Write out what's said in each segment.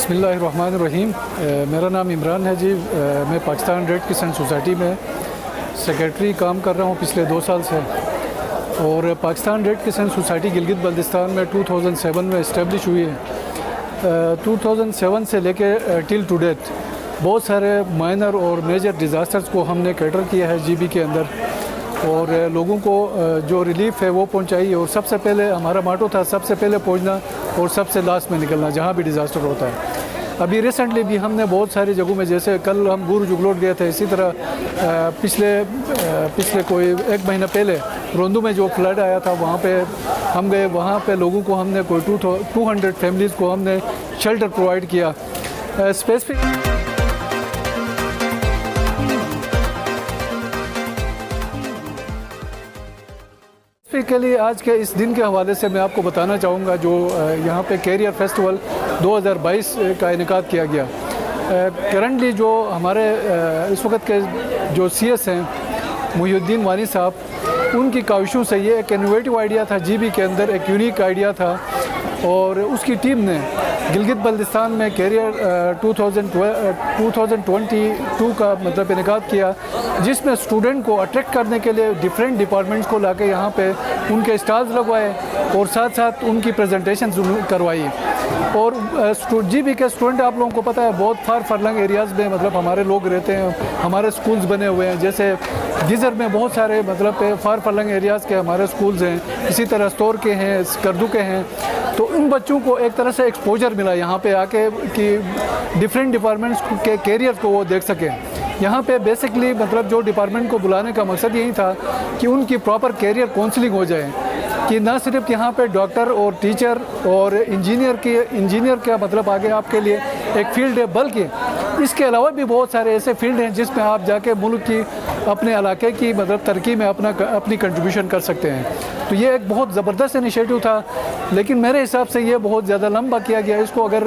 بسم اللہ الرحمن الرحیم۔ میرا نام عمران ہے جی۔ میں پاکستان ریڈ کرسنٹ سوسائٹی میں سیکریٹری کام کر رہا ہوں پچھلے 2 سال سے، اور Pakistan red crescent society Gilgit Baltistan میں 2007 میں اسٹیبلش ہوئی ہے۔ 2007 سے لے کے ٹل ٹو ڈیٹ بہت سارے مائنر اور میجر ڈیزاسٹرز کو ہم نے کیٹر کیا ہے جی بی کے اندر، اور لوگوں کو جو ریلیف ہے وہ پہنچائی، اور سب سے پہلے ہمارا ماٹو تھا سب سے پہلے پہنچنا اور سب سے لاسٹ میں نکلنا جہاں بھی ڈیزاسٹر ہوتا ہے۔ ابھی ریسنٹلی بھی ہم نے بہت ساری جگہوں میں، جیسے کل ہم گورو جگلوٹ گئے تھے، اسی طرح پچھلے کوئی 1 مہینہ پہلے روندو میں جو فلڈ آیا تھا وہاں پہ ہم گئے، وہاں پہ لوگوں کو ہم نے کوئی 200 فیملیز کو ہم نے شیلٹر پرووائڈ کیا۔ اسپیسیفکلی آج کے اس دن کے حوالے سے میں آپ کو بتانا چاہوں گا جو یہاں پہ کیریئر فیسٹیول 2022 کا انعقاد کیا گیا۔ کرنٹلی جو ہمارے اس وقت کے جو سی ایس ہیں محی الدین وانی صاحب، ان کی کاوشوں سے یہ ایک انوویٹو آئیڈیا تھا جی بی کے اندر، ایک یونیک آئیڈیا تھا، اور اس کی ٹیم نے گلگت بلتستان میں کیریئر 2022 کا انعقاد کیا، جس میں اسٹوڈنٹ کو اٹریکٹ کرنے کے لیے ڈفرینٹ ڈپارٹمنٹس کو لا کے یہاں پہ ان کے اسٹالز لگوائے اور ساتھ ساتھ ان کی پریزنٹیشنز کروائی۔ اور جی بی کے اسٹوڈنٹ آپ لوگوں کو پتہ ہے بہت فار فرلنگ ایریاز میں ہمارے لوگ رہتے ہیں، ہمارے اسکولز بنے ہوئے ہیں، جیسے گزر میں بہت سارے فار فرلنگ ایریاز کے ہمارے اسکولز ہیں، اسی طرح استور کے ہیں، کردو کے ہیں۔ تو ان بچوں کو ایک طرح سے ایکسپوجر ملا یہاں پہ آ کے کہ ڈفرینٹ ڈپارٹمنٹس کے کیریئر کو وہ دیکھ سکیں۔ یہاں پہ بیسکلی جو ڈپارٹمنٹ کو بلانے کا مقصد یہی تھا کہ ان کی پراپر کیریئر کونسلنگ ہو جائے، کہ نہ صرف یہاں پہ ڈاکٹر اور ٹیچر اور انجینئر کا آگے آپ کے لیے ایک فیلڈ ہے، بلکہ اس کے علاوہ بھی بہت سارے ایسے فیلڈ ہیں جس میں آپ جا کے ملک کی، اپنے علاقے کی ترقی میں اپنی کنٹریبیوشن کر سکتے ہیں۔ تو یہ ایک بہت زبردست انیشیٹو تھا، لیکن میرے حساب سے یہ بہت زیادہ لمبا کیا گیا۔ اس کو اگر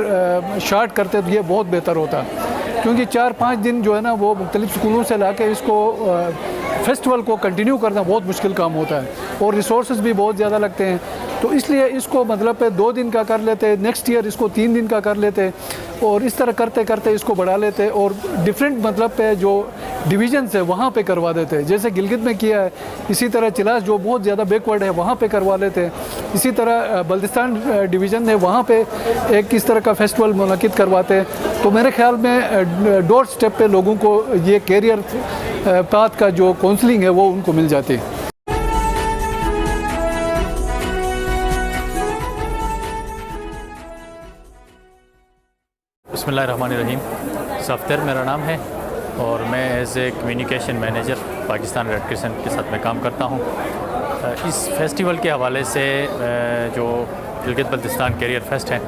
شارٹ کرتے تو یہ بہت بہتر ہوتا، کیونکہ 4-5 دن جو ہے نا وہ مختلف سکولوں سے لا کے اس کو فیسٹیول کو کنٹینیو کرنا بہت مشکل کام ہوتا ہے، اور ریسورسز بھی بہت زیادہ لگتے ہیں۔ تو اس لیے اس کو 2 دن کا کر لیتے، نیکسٹ ایئر اس کو 3 دن کا کر لیتے، اور اس طرح کرتے کرتے اس کو بڑھا لیتے، اور ڈفرینٹ جو ڈویژنس ہے وہاں پہ کروا دیتے، جیسے گلگت میں کیا ہے، اسی طرح چلاس جو بہت زیادہ بیکورڈ ہے وہاں پہ کروا لیتے، اسی طرح بلتستان ڈویژن ہے وہاں پہ ایک اس طرح کا فیسٹیول منعقد کرواتے۔ تو میرے خیال میں ڈور سٹیپ پہ لوگوں کو یہ کیریئر پاتھ کا جو کونسلنگ ہے وہ ان کو مل جاتی۔ بسم اللہ الرحمن الرحیم۔ صفدر میرا نام ہے، اور میں as a communication manager Pakistan red crescent کے ساتھ میں کام کرتا ہوں۔ اس فیسٹیول کے حوالے سے جو گلگت بلتستان کیریئر فیسٹ ہے،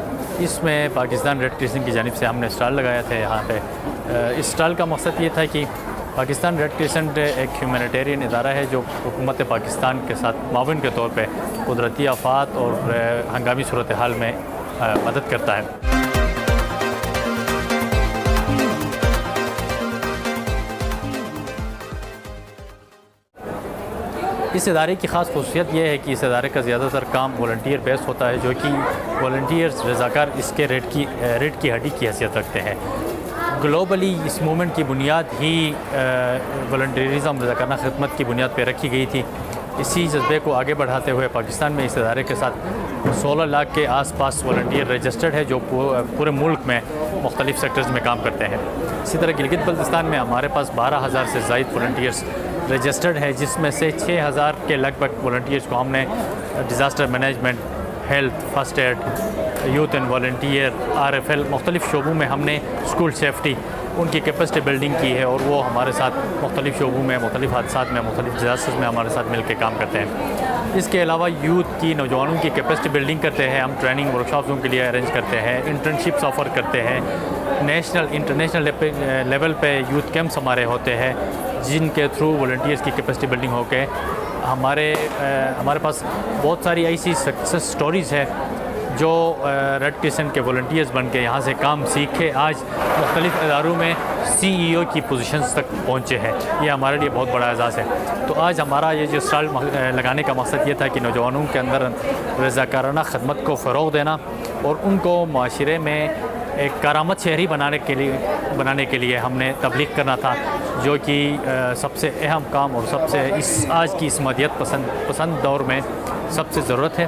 اس میں پاکستان ریڈ کرسنٹ کی جانب سے ہم نے اسٹال لگایا تھا یہاں پہ۔ اس اسٹال کا مقصد یہ تھا کہ پاکستان ریڈ کرسنٹ ایک ہیومینیٹیرین ادارہ ہے جو حکومت پاکستان کے ساتھ معاون کے طور پہ قدرتی آفات اور ہنگامی صورتحال میں مدد کرتا ہے۔ اس ادارے کی خاص خصوصیت یہ ہے کہ اس ادارے کا زیادہ تر کام والنٹیئر بیس ہوتا ہے، جو کہ والنٹیئرز رضاکار اس کے ریڈ کی ہڈی کی حیثیت رکھتے ہیں۔ گلوبلی اس موومنٹ کی بنیاد ہی والنٹیئرزم، رضاکارانہ خدمت کی بنیاد پہ رکھی گئی تھی۔ اسی جذبے کو آگے بڑھاتے ہوئے پاکستان میں اس ادارے کے ساتھ 16 لاکھ کے آس پاس والنٹیئر رجسٹرڈ ہے، جو پورے ملک میں مختلف سیکٹرز میں کام کرتے ہیں۔ اسی طرح گلگت بلتستان میں ہمارے پاس 12,000 سے زائد والنٹیئرز رجسٹرڈ ہے، جس میں سے 6,000 کے لگ بھگ والنٹیئرز کو ہم نے disaster management, health, first aid, youth and volunteer, RFL، مختلف شعبوں میں ہم نے اسکول سیفٹی، ان کی کیپیسٹی بلڈنگ کی ہے، اور وہ ہمارے ساتھ مختلف شعبوں میں، مختلف حادثات میں، مختلف ڈیزاسٹرز میں ہمارے ساتھ مل کے کام کرتے ہیں۔ اس کے علاوہ یوتھ کی، نوجوانوں کی کیپیسٹی بلڈنگ کرتے ہیں، ہم ٹریننگ ورکشاپس ان کے لیے ارینج کرتے ہیں، انٹرنشپس آفر کرتے ہیں، نیشنل انٹرنیشنل لیول پہ یوتھ کیمپس ہمارے ہوتے ہیں، جن کے تھرو والنٹیئرز کی کیپیسٹی بلڈنگ ہو کے ہمارے پاس بہت ساری ایسی سکسیس سٹوریز ہے جو ریڈ کرسنٹ کے والنٹیئرز بن کے یہاں سے کام سیکھ کے آج مختلف اداروں میں CEO کی پوزیشنز تک پہنچے ہیں۔ یہ ہمارے لیے بہت بڑا اعزاز ہے۔ تو آج ہمارا یہ جو اسٹال لگانے کا مقصد یہ تھا کہ نوجوانوں کے اندر رضاکارانہ خدمت کو فروغ دینا، اور ان کو معاشرے میں ایک کارآمد شہری بنانے کے لیے ہم نے تبلیغ کرنا تھا، جو کہ سب سے اہم کام اور سب سے آج کی اس مادیت پسند دور میں سب سے ضرورت ہے۔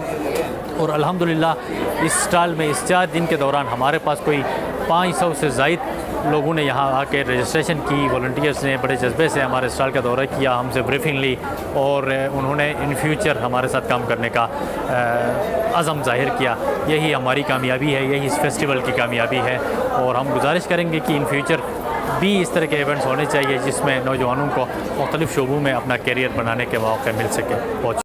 اور الحمدللہ اس اسٹال میں اس 4 دن کے دوران ہمارے پاس کوئی 500 سے زائد لوگوں نے یہاں آ کے رجسٹریشن کی، والنٹیئرس نے بڑے جذبے سے ہمارے اسٹال کا دورہ کیا، ہم سے بریفنگ لی، اور انہوں نے ان فیوچر ہمارے ساتھ کام کرنے کا عزم ظاہر کیا۔ یہی ہماری کامیابی ہے، یہی اس فیسٹیول کی کامیابی ہے، اور ہم گزارش کریں گے کہ ان فیوچر بھی اس طرح کے ایونٹس ہونے چاہیے جس میں نوجوانوں کو مختلف شعبوں میں اپنا کیریئر بنانے کے مواقع مل سکے۔ بہت